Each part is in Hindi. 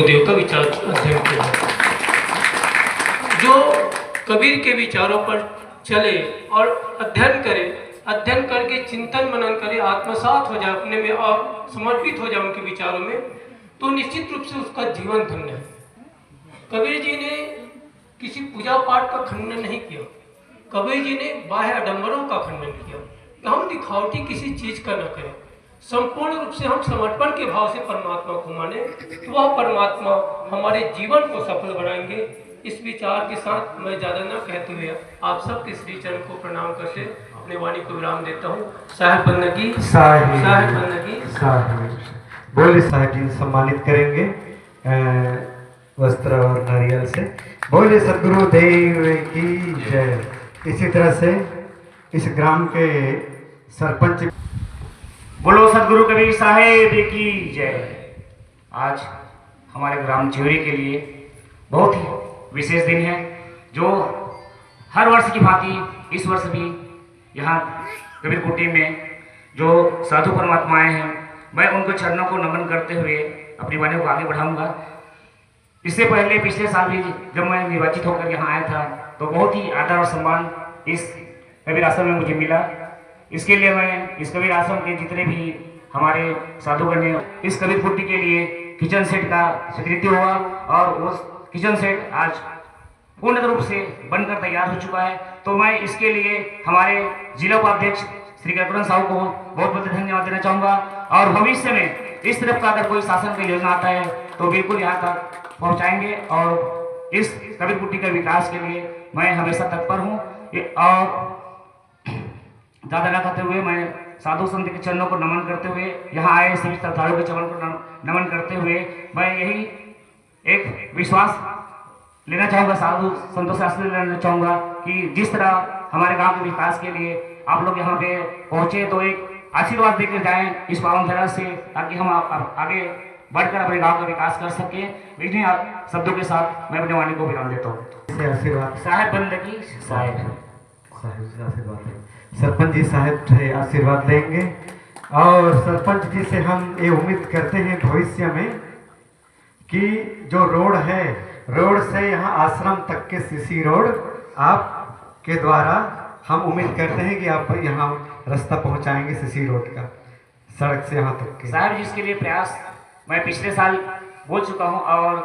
देव का विचार अध्ययन किया। जो कबीर के विचारों पर चले और अध्ययन करे, अध्ययन करके चिंतन मनन करे, आत्मसात हो जाए अपने में और समर्पित हो जाए उनके विचारों में, तो निश्चित रूप से उसका जीवन धन्य है। कबीर जी ने किसी पूजा पाठ का खंडन नहीं किया। कबीर जी ने बाह्य आडंबरों का खंडन किया कि हम दिखावटी किसी चीज का न करें, संपूर्ण रूप से हम समर्पण के भाव से परमात्मा को माने, तो वह परमात्मा हमारे जीवन को सफल बनाएंगे। इस विचार के साथ मैं ज़्यादा न कहते हुए आप सबके श्री चरण को प्रणाम करके अपने वाणी को विराम देता हूँ। साहेब बंदगी, साहेब बंदगी, बोले साहब जी सम्मानित करेंगे वस्त्र और नारियल से। बोले सदगुरु देव की जय। इसी तरह से इस ग्राम के सरपंच, बोलो सदगुरु कबीर साहेब की जय। आज हमारे ग्राम चिवरी के लिए बहुत ही विशेष दिन है, जो हर वर्ष की भांति इस वर्ष भी यहाँ कबीर कुटी में जो साधु परमात्माएं हैं, मैं उनको चरणों को नमन करते हुए अपनी वाणी को आगे बढ़ाऊंगा। इससे पहले पिछले साल भी जब मैं निर्वाचित होकर यहाँ आया था, तो बहुत ही आदर और सम्मान इस कबीर आश्रम में मुझे मिला। इसके लिए मैं इस कबीर आश्रम के जितने भी हमारे साधुगण हैं, इस कबीर कुटी के लिए किचन सेट का स्वीकृति हुआ और उस किचन सेट आज पूर्ण रूप से बनकर तैयार हो चुका है। तो मैं इसके लिए हमारे जिला उपाध्यक्ष श्री कल्पना साहू को बहुत बहुत धन्यवाद देना चाहूँगा। और भविष्य में इस तरफ का अगर कोई शासन का योजना आता है तो बिल्कुल यहाँ तक पहुँचाएंगे, और इस कबीर कुटी के विकास के लिए मैं हमेशा तत्पर हूँ। और ज़्यादा न कहते हुए मैं साधु संत के चरणों को नमन करते हुए, यहाँ आए सभी श्रद्धालुओं के चरणों को नमन करते हुए मैं यही एक विश्वास लेना चाहूँगा, साधु संतों से आशीर्वाद लेना चाहूँगा कि जिस तरह हमारे गांव के विकास के लिए आप लोग यहाँ पे पहुँचे, तो एक आशीर्वाद देकर जाएं इस पावन धरा से, ताकि हम आगे बढ़कर अपने गांव का विकास कर सकें। इन्हीं शब्दों के साथ मैं अपने वाणी को विराम देता हूँ। आशीर्वाद साहेब बंदगी साहेब आशीर्वाद है। सरपंच जी साहब से आशीर्वाद लेंगे, और सरपंच जी से हम ये उम्मीद करते हैं भविष्य में कि जो रोड है, रोड से यहाँ आश्रम तक के सीसी रोड आपके द्वारा हम उम्मीद करते हैं कि आप यहाँ रास्ता पहुँचाएंगे सीसी रोड का, सड़क से यहाँ तक के। साहब जी इसके लिए प्रयास मैं पिछले साल बोल चुका हूँ, और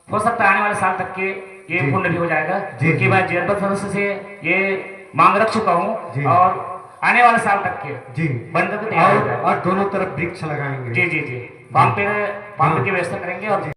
हो सकता है आने वाले साल तक के ये पूर्ण भी हो जाएगा, क्योंकि मैं जेरबत सदस्य से ये मांग रख चुका हूँ, और आने वाले साल तक के जी बनकर तैयार हो जाएगा। और दोनों तरफ वृक्ष लगाएंगे। जी जी जी, पाम पे की व्यवस्था करेंगे। और